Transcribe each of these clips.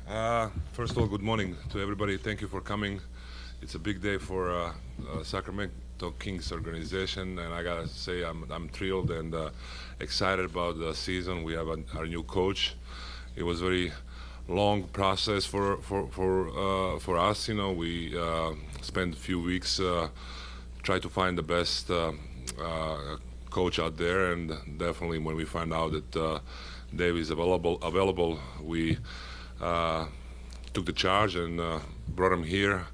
First of all, good morning to everybody. Thank you for coming. It's a big day for Sacramento Kings organization, and I gotta say I'm thrilled and excited about the season. We have our new coach. It was a very long process for us. You know, we spent a few weeks try to find the best coach out there, and definitely when we find out that Dave is available, we uh, took the charge and brought him here.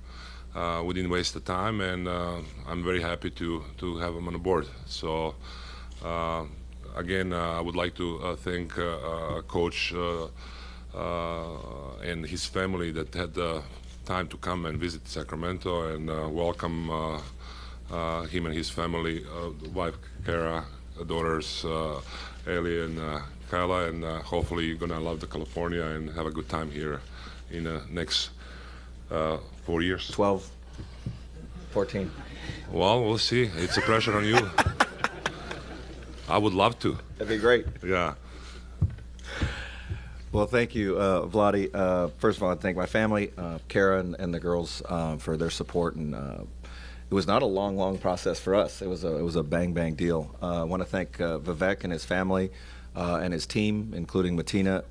We didn't waste the time, and I'm very happy to have him on the board. So uh, again, I would like to thank Coach and his family that had the time to come and visit Sacramento and welcome him and his family, wife Kara, daughters Ellie and Kyla, and hopefully you're gonna love the California and have a good time here in the next 4 years. 12, 14. Well, we'll see. It's a pressure on you. I would love to. That'd be great. Yeah. Well, thank you, Vlade. First of all, I thank my family, Kara and the girls, for their support. And it was not a long process for us. It was a bang deal. I want to thank Vivek and his family and his team, including Matina,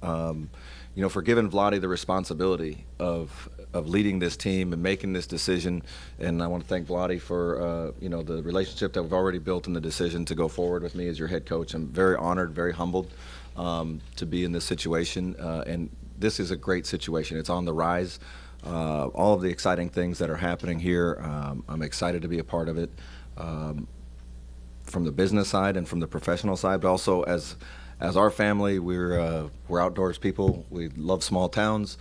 for giving Vlade the responsibility of leading this team and making this decision. And I want to thank Vlade for the relationship that we've already built and the decision to go forward with me as your head coach. I'm very honored, very humbled to be in this situation. And this is a great situation. It's on the rise. All of the exciting things that are happening here, I'm excited to be a part of it, from the business side and from the professional side, but also as our family, we're outdoors people. We love small towns.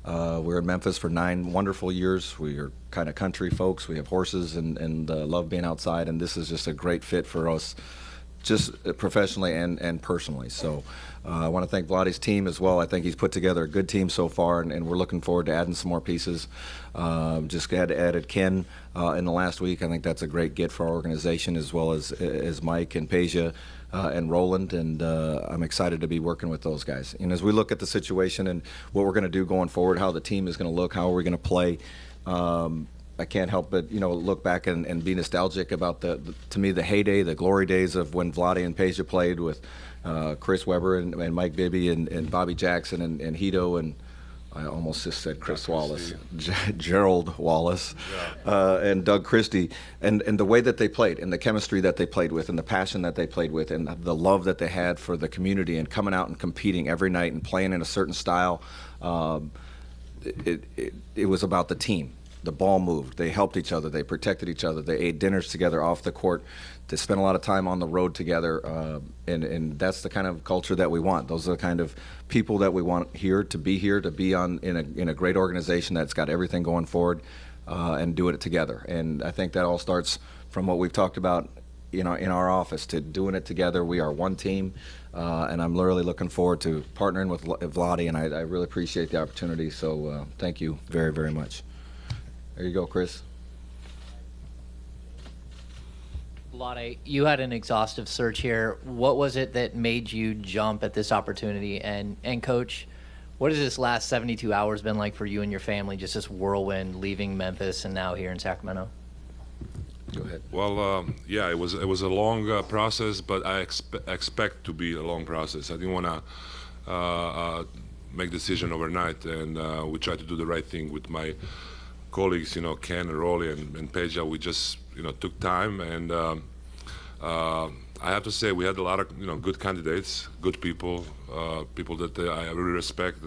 We're in Memphis for 9 wonderful years. We are kind of country folks. We have horses and love being outside, and this is just a great fit for us, just professionally and personally. So I want to thank Vlade's team as well. I think he's put together a good team so far, and we're looking forward to adding some more pieces. Just added Ken in the last week. I think that's a great get for our organization, as well as Mike and Peja and Roland, and I'm excited to be working with those guys. And as we look at the situation and what we're going to do going forward, how the team is going to look, how are we going to play, I can't help but look back and be nostalgic about to me the heyday, the glory days of when Vlade and Peja played with Chris Webber and Mike Bibby and Bobby Jackson and Hito, and I almost just said Chris Wallace, Gerald Wallace, and Doug Christie, and the way that they played, and the chemistry that they played with, and the passion that they played with, and the love that they had for the community, and coming out and competing every night and playing in a certain style. It was about the team. The ball moved. They helped each other. They protected each other. They ate dinners together off the court. They spent a lot of time on the road together, and that's the kind of culture that we want. Those are the kind of people that we want here, to be on in a great organization that's got everything going forward, and doing it together. And I think that all starts from what we've talked about, in our office, to doing it together. We are one team, and I'm really looking forward to partnering with Vlade, and I really appreciate the opportunity. So thank you very much. There you go, Chris. Vlade, you had an exhaustive search here. What was it that made you jump at this opportunity? And Coach, what has this last 72 hours been like for you and your family, just this whirlwind leaving Memphis and now here in Sacramento? Go ahead. Well, yeah, it was a long process, but I expect to be a long process. I didn't want to make decision overnight, and we tried to do the right thing with my colleagues, Ken and Rolly and Peja. We just, took time, and I have to say we had a lot of, good candidates, good people, people that I really respect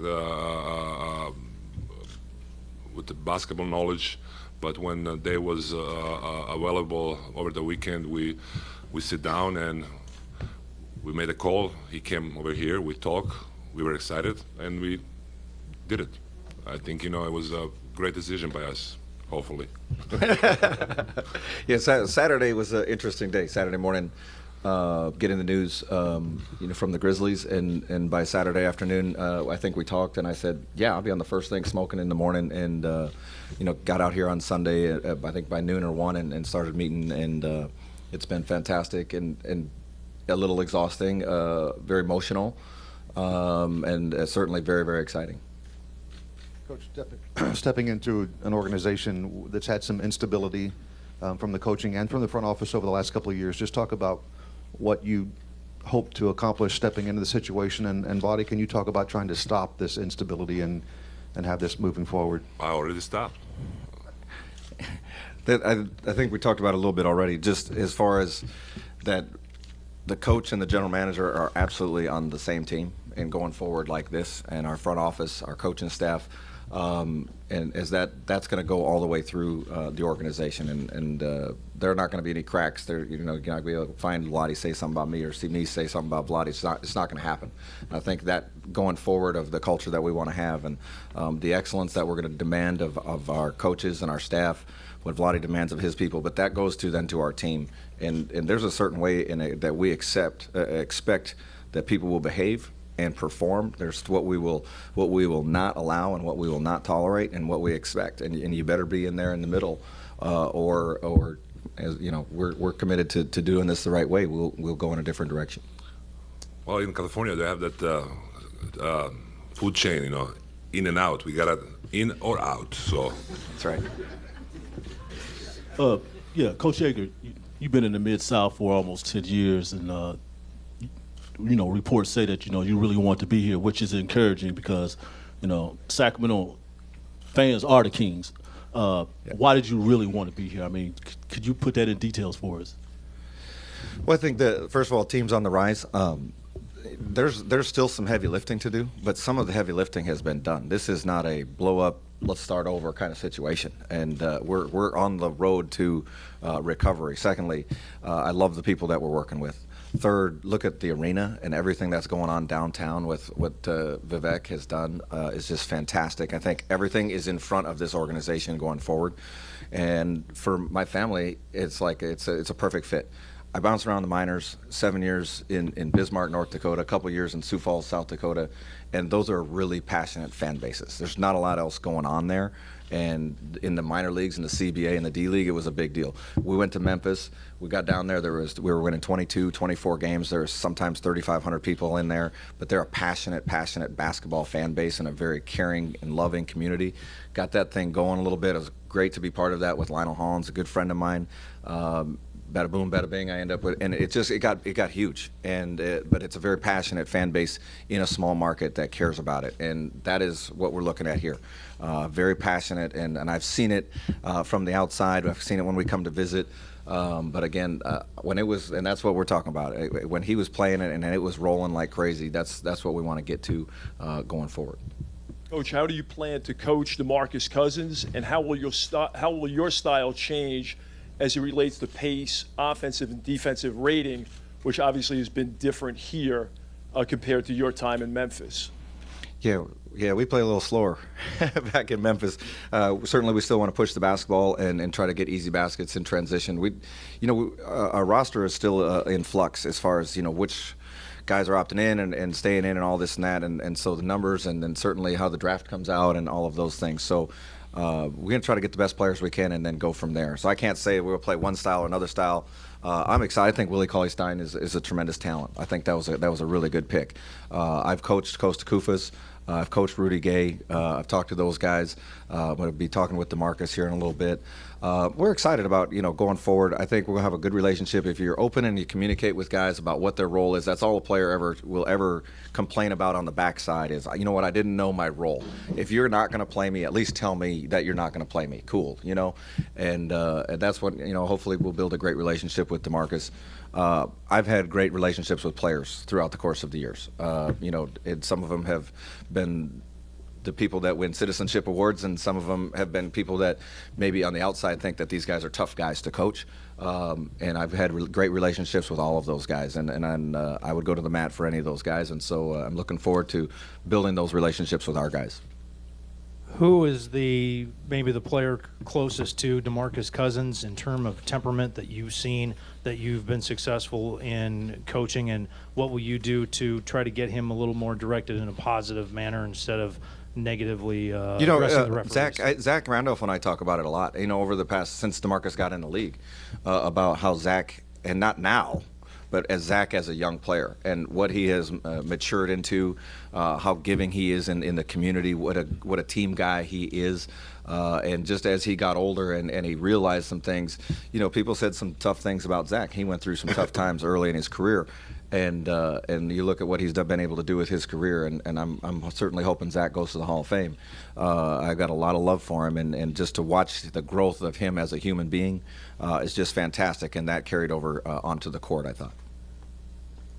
with the basketball knowledge. But when Dave was available over the weekend, we sit down and we made a call. He came over here, we talked, we were excited, and we did it. I think, it was a great decision by us, hopefully. Yeah, Saturday was an interesting day. Saturday morning, getting the news, from the Grizzlies, and by Saturday afternoon, I think we talked, and I said, yeah, I'll be on the first thing smoking in the morning, and got out here on Sunday, I think by noon or 1, and started meeting, and it's been fantastic and a little exhausting, very emotional, and certainly very exciting. Coach, stepping into an organization that's had some instability from the coaching and from the front office over the last couple of years, just talk about what you hope to accomplish stepping into the situation. And Vlade, can you talk about trying to stop this instability and have this moving forward? I already stopped. I think we talked about it a little bit already, just as far as that the coach and the general manager are absolutely on the same team and going forward like this, and our front office, our coaching staff, and as that's going to go all the way through the organization, and there are not going to be any cracks. There, you're not going to be able to find Vlade say something about me or see me say something about Vlade. It's not going to happen. And I think that going forward of the culture that we want to have and the excellence that we're going to demand of our coaches and our staff, what Vlade demands of his people, but that goes to our team, and there's a certain way that we expect that people will behave and perform. There's what we will not allow and what we will not tolerate and what we expect, and you better be in there in the middle, or as you know, we're committed to doing this the right way. We'll go in a different direction. Well, in California they have that food chain, in and out. We got it in or out. So That's right. Yeah, Coach Joerger, you've been in the Mid-South for almost 10 years, and reports say that you really want to be here, which is encouraging because Sacramento fans are the Kings. Why did you really want to be here? I mean, could you put that in details for us? Well, I think that first of all, team's on the rise. There's still some heavy lifting to do, but some of the heavy lifting has been done. This is not a blow up, let's start over kind of situation, and we're on the road to recovery. Secondly, I love the people that we're working with. Third, look at the arena and everything that's going on downtown with what Divac has done is just fantastic. I think everything is in front of this organization going forward, and for my family, it's a perfect fit. I bounced around the minors, 7 years in Bismarck, North Dakota, a couple years in Sioux Falls, South Dakota, and those are really passionate fan bases. There's not a lot else going on there, and in the minor leagues, in the CBA and the D League, it was a big deal. We went to Memphis. We got down there. We were winning 22, 24 games. There was sometimes 3,500 people in there, but they're a passionate basketball fan base and a very caring and loving community. Got that thing going a little bit. It was great to be part of that with Lionel Hollins, a good friend of mine. Bada boom, bada bing, I end up with, and it got huge, but it's a very passionate fan base in a small market that cares about it, and that is what we're looking at here. Very passionate, and I've seen it from the outside. I've seen it when we come to visit, but again, when it was, and that's what we're talking about. When he was playing it and it was rolling like crazy, that's what we want to get to going forward. Coach, how do you plan to coach DeMarcus Cousins, and how will your style change as it relates to pace, offensive and defensive rating, which obviously has been different here compared to your time in Memphis? Yeah, we play a little slower back in Memphis. Certainly, we still want to push the basketball and try to get easy baskets in transition. Our roster is still in flux as far as which guys are opting in and staying in and all this and that, and so the numbers and then certainly how the draft comes out and all of those things. So we're going to try to get the best players we can and then go from there. So I can't say we'll play one style or another style. I'm excited. I think Willie Cauley-Stein is a tremendous talent. I think that was a really good pick. I've coached Costa Kufas. I've coached Rudy Gay. I've talked to those guys. I'm going to be talking with DeMarcus here in a little bit. We're excited about going forward. I think we'll have a good relationship if you're open and you communicate with guys about what their role is. That's all a player will ever complain about on the backside is, you know what, I didn't know my role. If you're not going to play me, at least tell me that you're not going to play me. Cool, and that's what hopefully we'll build a great relationship with DeMarcus. I've had great relationships with players throughout the course of the years. And some of them have been the people that win citizenship awards, and some of them have been people that maybe on the outside think that these guys are tough guys to coach. And I've had great relationships with all of those guys, and I would go to the mat for any of those guys, and so I'm looking forward to building those relationships with our guys. Who is maybe the player closest to DeMarcus Cousins in terms of temperament that you've seen, that you've been successful in coaching, and what will you do to try to get him a little more directed in a positive manner instead of negatively addressing the referees? Zach Randolph and I talk about it a lot, over the past, since DeMarcus got in the league, about how Zach, and not now, but as Zach as a young player and what he has matured into, how giving he is in the community, what a team guy he is. And just as he got older and he realized some things, you know, people said some tough things about Zach. He went through some tough times early in his career. And you look at what he's been able to do with his career, and I'm certainly hoping Zach goes to the Hall of Fame. I got a lot of love for him, and just to watch the growth of him as a human being is just fantastic, and that carried over onto the court, I thought.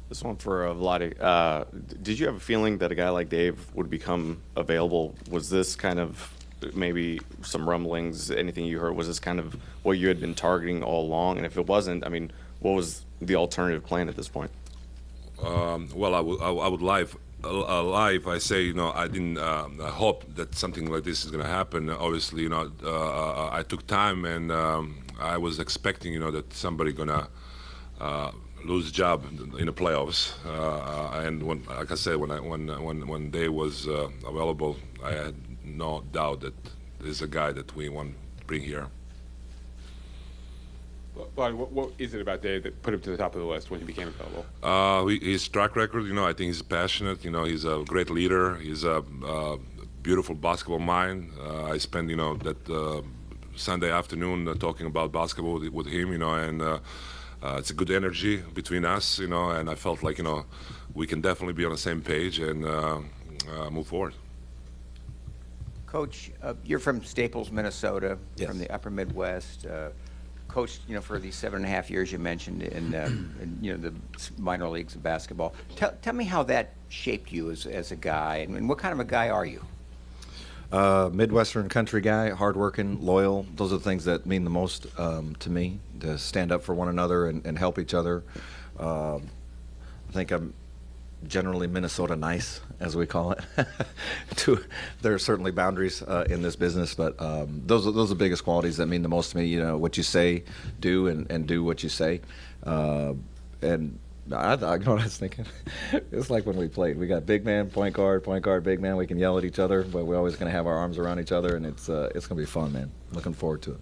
This one for Vlade. Did you have a feeling that a guy like Dave would become available? Was this kind of maybe some rumblings, anything you heard? Was this kind of what you had been targeting all along? And if it wasn't, I mean, what was the alternative plan at this point? Well, I would lie if I say, you know, I didn't hope that something like this is going to happen. Obviously, you know, I took time, and I was expecting, you know, that somebody gonna lose a job in the playoffs. And when, like I said, when Dave was available, I had no doubt that there's a guy that we want to bring here. Vlade, what is it about Dave that put him to the top of the list when he became available? His track record, you know, I think he's passionate. You know, he's a great leader. He's a beautiful basketball mind. I spent, you know, that Sunday afternoon talking about basketball with him, you know, and it's a good energy between us, you know, and I felt like, you know, we can definitely be on the same page and move forward. Coach, you're from Staples, Minnesota, Yes. from the upper Midwest. Coached, you know, for these 7.5 years you mentioned in you know, the minor leagues of basketball. Tell me how that shaped you as a guy, and what kind of a guy are you? Midwestern country guy, hardworking, loyal. Those are the things that mean the most to me, to stand up for one another and help each other. I think I'm generally Minnesota nice, as we call it. There are certainly boundaries in this business, but those are the biggest qualities that mean the most to me. You know, what you say, do, and do what you say. And I you know what I was thinking? It's like when we played. We got big man, point guard, big man. We can yell at each other, but we're always going to have our arms around each other, and it's going to be fun, man. Looking forward to it.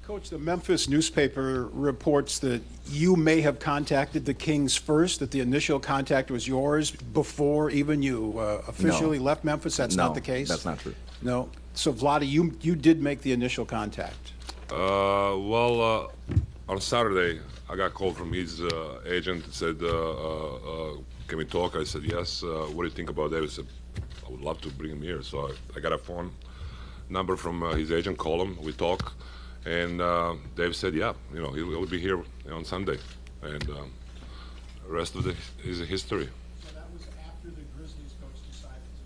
Coach, the Memphis newspaper reports that you may have contacted the Kings first, that the initial contact was yours before even you officially left Memphis. That's not the case? That's not true. No. So, Vlade, you did make the initial contact. Well, on Saturday, I got a call from his agent that said, can we talk? I said, yes. What do you think about that? He said, I would love to bring him here. So I got a phone number from his agent, call him, we talk. And Dave said, yeah, you know, he'll be here on Sunday. And the rest of it is history. So that was after the Grizzlies coach decided to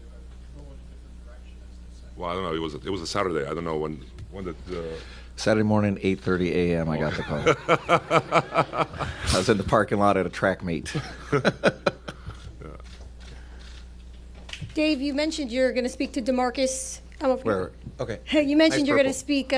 go in a different direction, as they say. Well, I don't know. It was a Saturday. I don't know when that. Saturday morning, 8:30 a.m. I got the call. I was in the parking lot at a track meet. Dave, you mentioned you're going to speak to DeMarcus. Where? Okay. You mentioned Nice you're going to purple. speak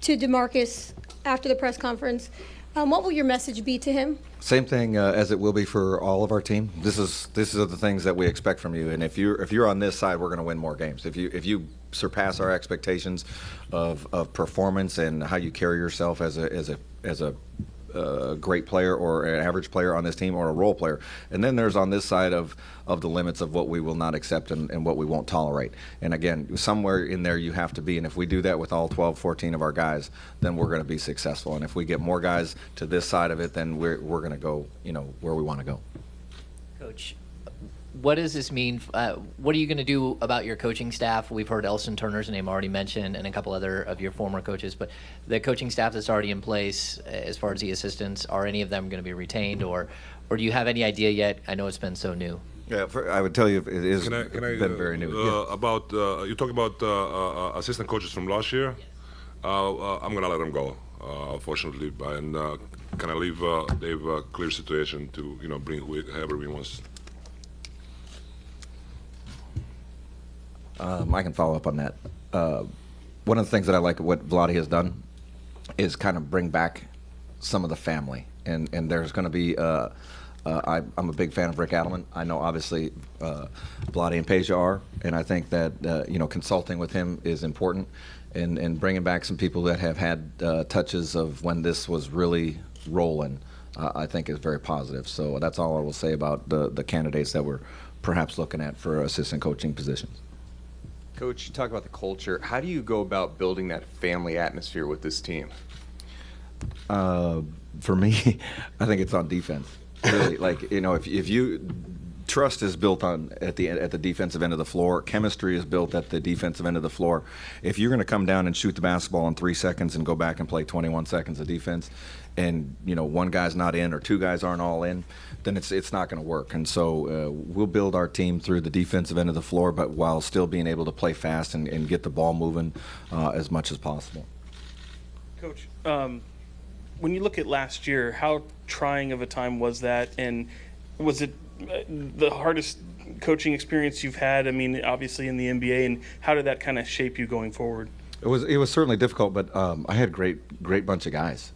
to DeMarcus after the press conference. What will your message be to him? Same thing as it will be for all of our team. This is the things that we expect from you. And if you're on this side, we're going to win more games. If you surpass our expectations of performance and how you carry yourself as a great player or an average player on this team or a role player, and then there's on this side of the limits of what we will not accept and what we won't tolerate. And again, somewhere in there you have to be, and if we do that with all 12, 14 of our guys, then we're going to be successful. And if we get more guys to this side of it, then we're going to go, you know, where we want to go. Coach, what does this mean? What are you going to do about your coaching staff? We've heard Elson Turner's name already mentioned and a couple other of your former coaches, but the coaching staff that's already in place, as far as the assistants, are any of them going to be retained, or do you have any idea yet? I know it's been so new. Yeah, I would tell you it is Can I been very new. Yeah. About you talk about assistant coaches from last year. I'm gonna let them go, fortunately, and can I leave Dave a clear situation to bring whoever he wants. I can follow up on that. One of the things that I like what Vlade has done is kind of bring back some of the family, and there's going to be. I'm a big fan of Rick Adelman. I know obviously Vlade and Peja are, and I think that consulting with him is important, and bringing back some people that have had touches of when this was really rolling. I think is very positive. So that's all I will say about the candidates that we're perhaps looking at for assistant coaching positions. Coach, you talk about the culture. How do you go about building that family atmosphere with this team? For me, I think it's on defense. Really, like, you know, if you trust is built on at the defensive end of the floor. Chemistry is built at the defensive end of the floor. If you're going to come down and shoot the basketball in 3 seconds and go back and play 21 seconds of defense, and you know one guy's not in or two guys aren't all in, then it's not going to work. And so we'll build our team through the defensive end of the floor, but while still being able to play fast and get the ball moving as much as possible. Coach, when you look at last year, how trying of a time was that, and was it the hardest coaching experience you've had? I mean, obviously in the NBA, and how did that kind of shape you going forward? It was certainly difficult, but I had great bunch of guys.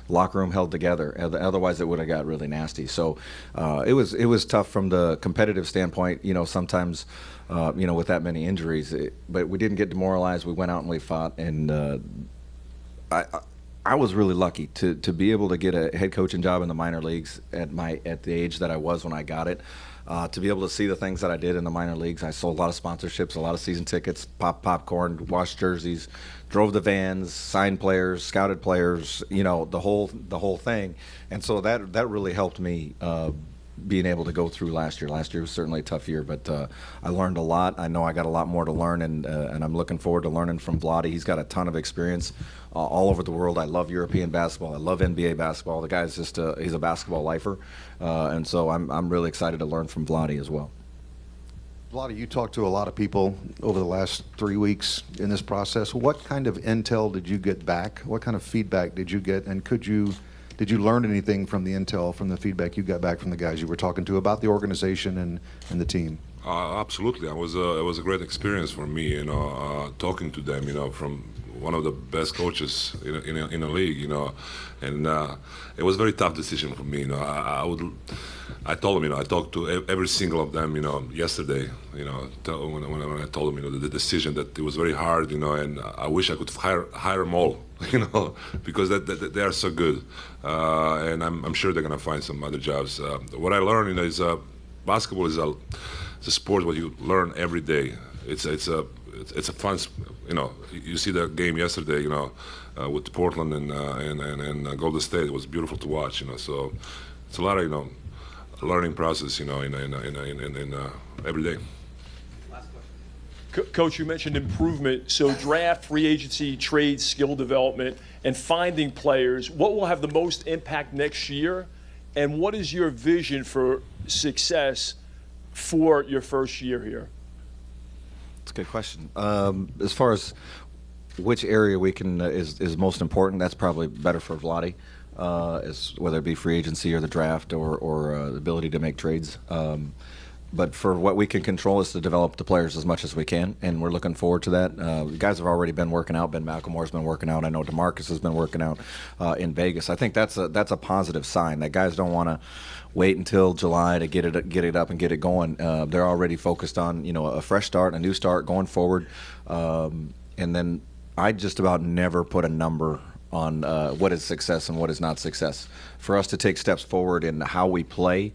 Locker room held together. Otherwise, it would have got really nasty. So it was tough from the competitive standpoint. You know, sometimes you know, with that many injuries, but we didn't get demoralized. We went out and we fought, and I was really lucky to be able to get a head coaching job in the minor leagues at the age that I was when I got it. To be able to see the things that I did in the minor leagues. I sold a lot of sponsorships, a lot of season tickets, popped popcorn, washed jerseys, drove the vans, signed players, scouted players, you know, the whole thing. And so that really helped me being able to go through last year. Last year was certainly a tough year, but I learned a lot. I know I got a lot more to learn, and I'm looking forward to learning from Vlade. He's got a ton of experience all over the world. I love European basketball. I love NBA basketball. The guy's just he's a basketball lifer, and so I'm really excited to learn from Vlade as well. Vlade, you talked to a lot of people over the last 3 weeks in this process. What kind of intel did you get back? What kind of feedback did you get? And did you learn anything from the intel, from the feedback you got back from the guys you were talking to about the organization and the team? Absolutely. It was a great experience for me, you know, talking to them, you know, from one of the best coaches in the league, you know, and it was a very tough decision for me, you know. I told them, you know, I talked to every single of them, you know, yesterday, you know, when I told them, you know, the decision that it was very hard, you know, and I wish I could hire them all, you know, because they are so good, and I'm sure they're gonna find some other jobs. What I learned, you know, is basketball is a sport where you learn every day. It's a fun, you know. You see the game yesterday, you know, with Portland and Golden State. It was beautiful to watch, you know. So it's a lot of, you know, learning process, you know, in every day. Coach, you mentioned improvement. So draft, free agency, trade, skill development, and finding players. What will have the most impact next year? And what is your vision for success for your first year here? That's a good question. As far as which area we can is most important, that's probably better for Vlade, whether it be free agency or the draft or the ability to make trades. But for what we can control is to develop the players as much as we can, and we're looking forward to that. The guys have already been working out. Ben McLemore's been working out. I know DeMarcus has been working out in Vegas. I think that's a positive sign that guys don't want to wait until July to get it up and get it going. They're already focused on, you know, a fresh start, a new start going forward. And then I just about never put a number on what is success and what is not success. For us to take steps forward in how we play,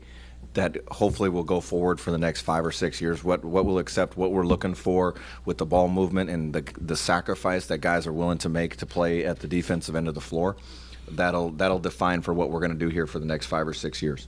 that hopefully will go forward for the next 5 or 6 years. What we'll accept, what we're looking for with the ball movement and the sacrifice that guys are willing to make to play at the defensive end of the floor, that'll define for what we're going to do here for the next 5 or 6 years.